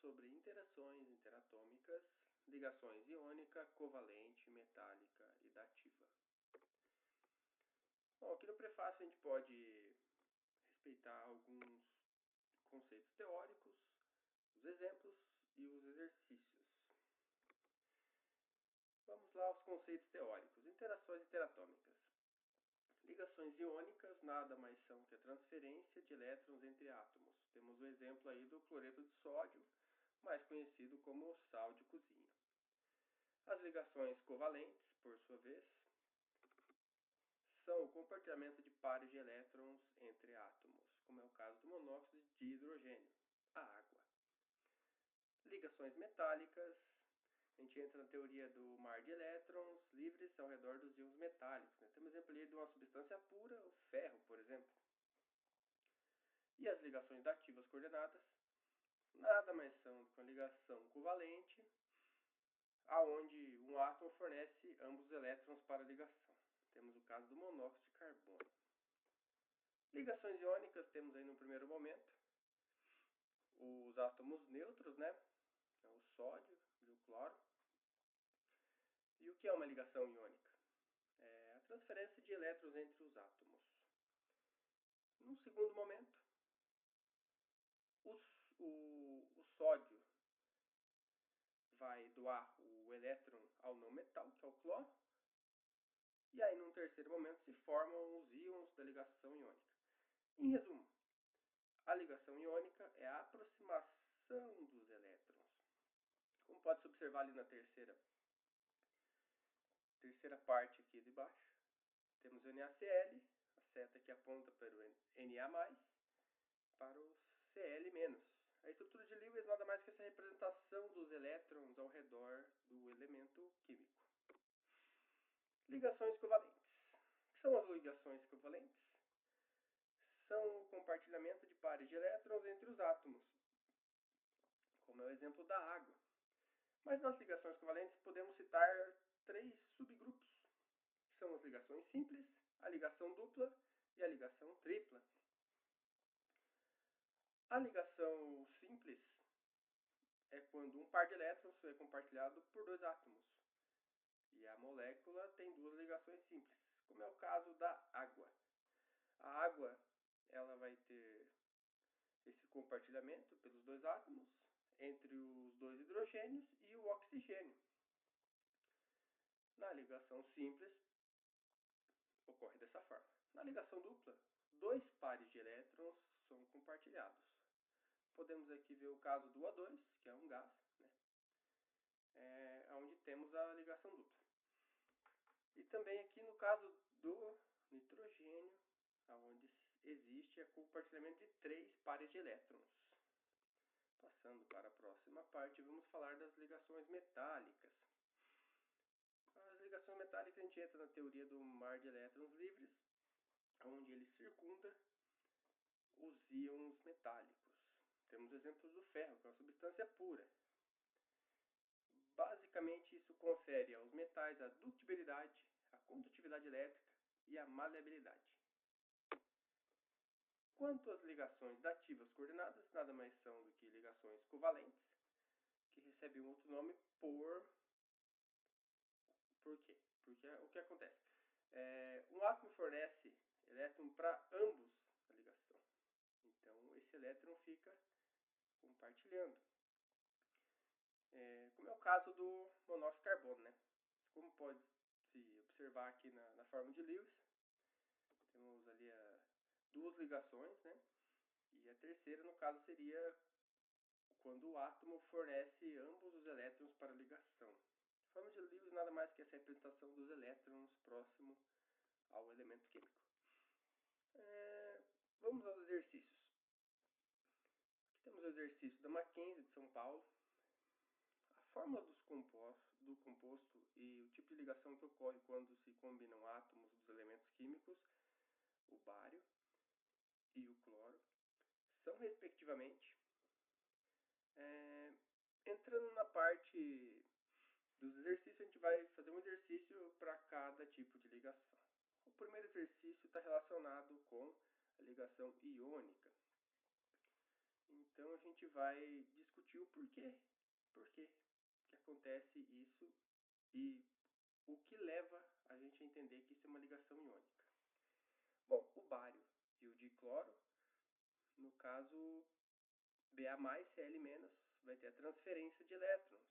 sobre interações interatômicas, ligações iônica, covalente, metálica e dativa. Bom, aqui no prefácio a gente pode respeitar alguns conceitos teóricos, os exemplos e os exercícios. Vamos lá aos conceitos teóricos. Interações interatômicas. Ligações iônicas nada mais são que a transferência de elétrons entre átomos. Temos o exemplo aí do cloreto de sódio, mais conhecido como sal de cozinha. As ligações covalentes, por sua vez, são o compartilhamento de pares de elétrons entre átomos, como é o caso do monóxido de hidrogênio, a água. Ligações metálicas, a gente entra na teoria do mar de elétrons livres ao redor dos íons metálicos. Temos exemplo ali de uma substância pura, o ferro, por exemplo. E as ligações dativas coordenadas, nada mais são do que uma ligação covalente, aonde um átomo fornece ambos os elétrons para a ligação. Temos o caso do monóxido de carbono. Ligações iônicas temos aí no primeiro momento os átomos neutros, né? O sódio e o cloro. E o que é uma ligação iônica? É a transferência de elétrons entre os átomos. Num segundo momento, o sódio vai doar o elétron ao não metal, que é o cloro. E aí, num terceiro momento, se formam os íons da ligação iônica. Em resumo, a ligação iônica é a aproximação dos elétrons. Como pode-se observar ali na terceira parte aqui de baixo, temos o NaCl, a seta que aponta para o Na+, para o Cl-. A estrutura de Lewis nada mais que essa representação dos elétrons ao redor do elemento químico. Ligações covalentes. O que são as ligações covalentes? São o compartilhamento de pares de elétrons entre os átomos, como é o exemplo da água. Mas nas ligações covalentes podemos citar 3 subgrupos, que são as ligações simples, a ligação dupla e a ligação tripla. A ligação simples é quando um par de elétrons é compartilhado por 2 átomos. E a molécula tem 2 ligações simples, como é o caso da água. A água ela vai ter esse compartilhamento pelos 2 átomos entre os 2 hidrogênios e o oxigênio. Na ligação simples, ocorre dessa forma. Na ligação dupla, 2 pares de elétrons são compartilhados. Podemos aqui ver o caso do O2, que é um gás, né? Onde temos a ligação dupla. E também aqui no caso do nitrogênio, onde existe o compartilhamento de 3 pares de elétrons. Passando para a próxima parte, vamos falar das ligações metálicas. As ligações metálicas a gente entra na teoria do mar de elétrons livres, onde ele circunda os íons metálicos. Temos exemplos do ferro, que é uma substância pura. Basicamente, isso confere aos metais a dutibilidade, a condutividade elétrica e a maleabilidade. Quanto às ligações dativas coordenadas, nada mais são do que ligações covalentes, que recebem um outro nome por quê? Porque o que acontece? Um átomo fornece elétron para ambos a ligação. Então, esse elétron fica compartilhando. Como é o caso do monóxido de carbono, né? Como pode se observar aqui na forma de Lewis, temos ali 2 ligações, né? E a terceira, no caso, seria quando o átomo fornece ambos os elétrons para a ligação. A forma de Lewis nada mais que essa representação dos elétrons próximo ao elemento químico. Vamos aos exercícios. Aqui temos o exercício da Mackenzie de São Paulo. A fórmula do composto e o tipo de ligação que ocorre quando se combinam átomos dos elementos químicos, o bário e o cloro, são respectivamente. Entrando na parte dos exercícios, a gente vai fazer um exercício para cada tipo de ligação. O primeiro exercício está relacionado com a ligação iônica. Então, Então a gente vai discutir o porquê que acontece isso e o que leva a gente a entender que isso é uma ligação iônica. Bom, o bário e o dicloro, no caso Ba mais Cl-, vai ter a transferência de elétrons.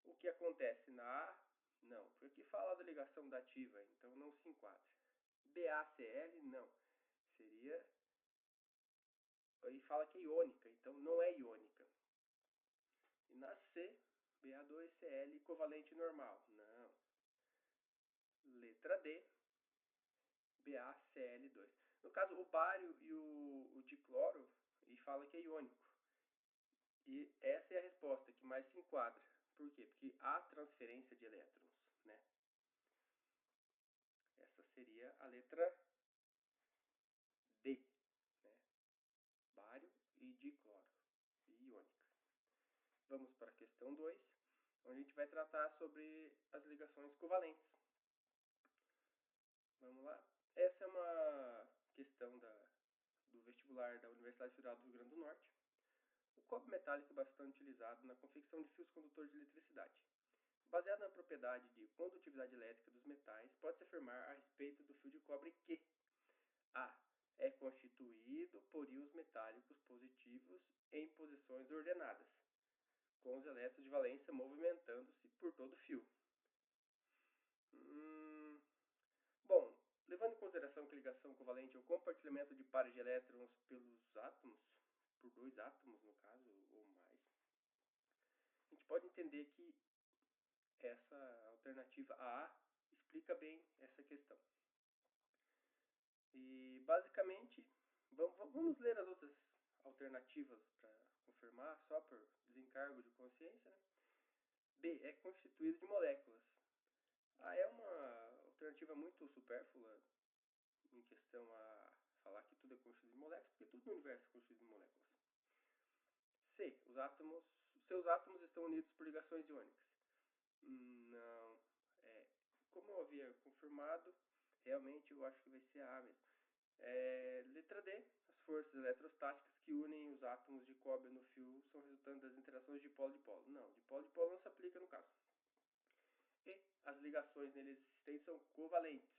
O que acontece na A? Não, porque aqui fala da ligação dativa, então não se enquadra. BaCl, não. Seria... Aí fala que é iônica, então não é iônica. E na C, Ba2Cl covalente normal, não. Letra D, BaCl2. No caso, o bário e o dicloro, e fala que é iônico. E essa é a resposta que mais se enquadra. Por quê? Porque há transferência de elétrons, né? Essa seria a letra D, né? Bário e dicloro, iônica. Vamos para a questão 2, onde a gente vai tratar sobre as ligações covalentes. Vamos lá? Essa é uma questão do vestibular da Universidade Federal do Rio Grande do Norte. O cobre metálico é bastante utilizado na confecção de fios condutores de eletricidade. Baseado na propriedade de condutividade elétrica dos metais, pode-se afirmar a respeito do fio de cobre que A. É constituído por íons metálicos positivos em posições ordenadas, com os elétrons de valência movimentando-se por todo o fio. Bom, levando em consideração que a ligação covalente é o compartilhamento de pares de elétrons pelos átomos, por dois átomos no caso, ou mais, a gente pode entender que essa alternativa A explica bem essa questão. E basicamente, vamos ler as outras alternativas para confirmar, só por desencargo de consciência, né? B. É constituído de moléculas. A é uma alternativa muito supérflua em questão a falar que tudo é constituído de moléculas, porque tudo no universo é constituído de moléculas. C. Seus átomos estão unidos por ligações iônicas. Não. Como eu havia confirmado, realmente eu acho que vai ser a mesmo. Letra D. As forças eletrostáticas que unem os átomos de cobre no fio são resultantes das interações de dipolo-dipolo. Não, dipolo-dipolo não se aplica no caso. E as ligações neles existentes são covalentes.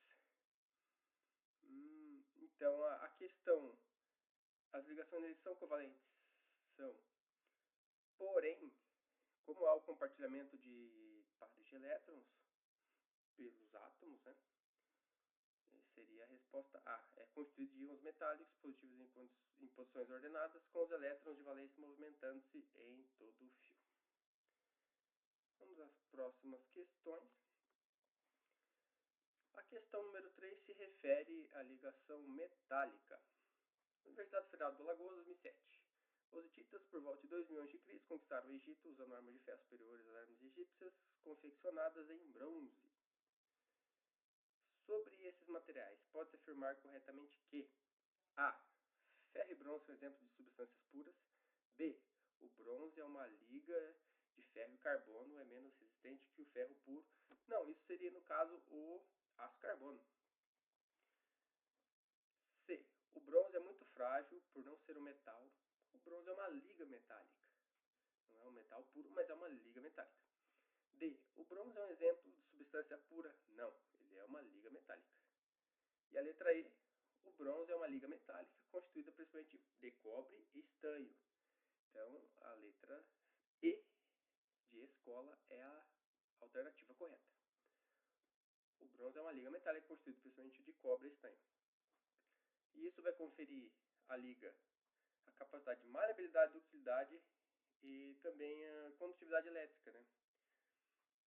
Então a questão, as ligações neles são covalentes? São. Porém, como há o compartilhamento de pares de elétrons pelos átomos, né? Seria a resposta A. É constituído de íons metálicos positivos em posições ordenadas, com os elétrons de valência movimentando-se em todo o fio. Vamos às próximas questões. A questão número 3 se refere à ligação metálica. Universidade Federal do Alagoas, 2007. Os hititas, por volta de 2000 a.C., conquistaram o Egito usando armas de ferro superiores às armas egípcias, confeccionadas em bronze. Sobre esses materiais, pode-se afirmar corretamente que A. Ferro e bronze são exemplos de substâncias puras. B. O bronze é uma liga de ferro e carbono, é menos resistente que o ferro puro. Não, isso seria, no caso, o aço carbono. C. O bronze é muito frágil por não ser um metal. O bronze é uma liga metálica. Não é um metal puro, mas é uma liga metálica. D. O bronze é um exemplo de substância pura. Não, ele é uma liga metálica. E a letra E. O bronze é uma liga metálica constituída principalmente de cobre e estanho. Então, a letra E de escola é a alternativa correta. O bronze é uma liga metálica constituída principalmente de cobre e estanho. E isso vai conferir à liga a capacidade de maleabilidade, ductilidade e também a condutividade elétrica, né?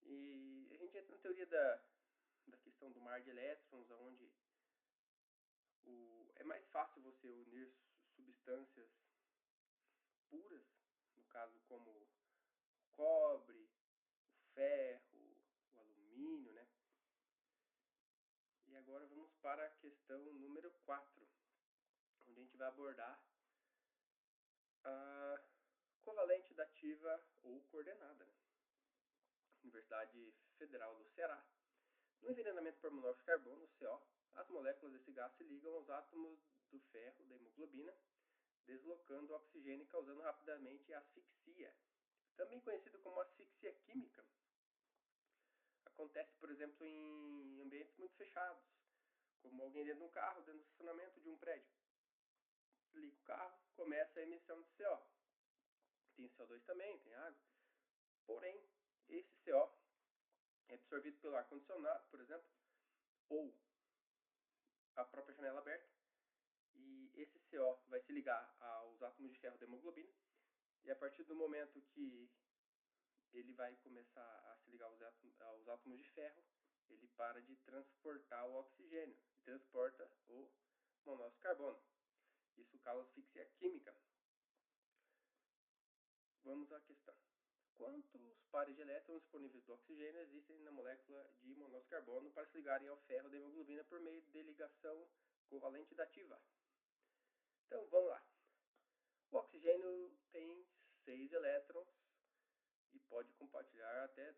E a gente entra na teoria da questão do mar de elétrons, onde é mais fácil você unir substâncias puras, no caso como o cobre, o ferro, o alumínio, né? E agora vamos para a questão número 4, onde a gente vai abordar a covalente dativa ou coordenada, né? Universidade Federal do Ceará. No envenenamento por monóxido de carbono, CO, as moléculas desse gás se ligam aos átomos do ferro da hemoglobina deslocando o oxigênio e causando rapidamente asfixia, também conhecido como asfixia química. Acontece, por exemplo, em ambientes muito fechados, como alguém dentro de um carro, dentro do estacionamento de um prédio. Liga o carro, começa a emissão de CO. Tem CO2 também, tem água. Porém, esse CO é absorvido pelo ar-condicionado, por exemplo, ou a própria janela aberta. E esse CO vai se ligar aos átomos de ferro da hemoglobina. E a partir do momento que ele vai começar a se ligar aos átomos de ferro, ele para de transportar o oxigênio e transporta o monóxido de carbono. Isso causa asfixia química. Vamos à questão. Quantos pares de elétrons disponíveis do oxigênio existem na molécula de monóxido de carbono para se ligarem ao ferro da hemoglobina por meio de ligação covalente dativa? Então, vamos lá. O oxigênio tem 6 elétrons e pode compartilhar até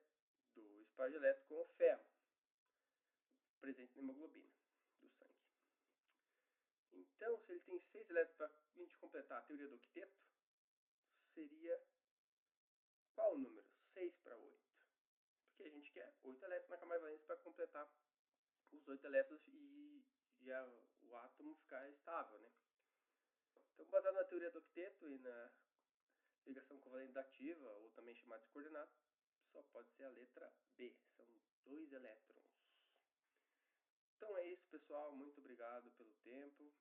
2 pares de elétrons com o ferro presente na hemoglobina do sangue. Então, se ele tem 6 elétrons para a gente completar a teoria do octeto, seria qual o número? 6 para 8. Porque a gente quer 8 elétrons na camada valente para completar os 8 elétrons e o átomo ficar estável, né? Então, baseado na teoria do octeto e na ligação covalente dativa, ou também chamada de coordenada, só pode ser a letra B. São 2 elétrons. Então é isso, pessoal. Muito obrigado pelo tempo.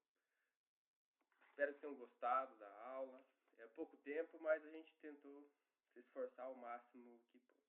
Espero que tenham gostado da aula. É pouco tempo, mas a gente tentou se esforçar o máximo que pôde.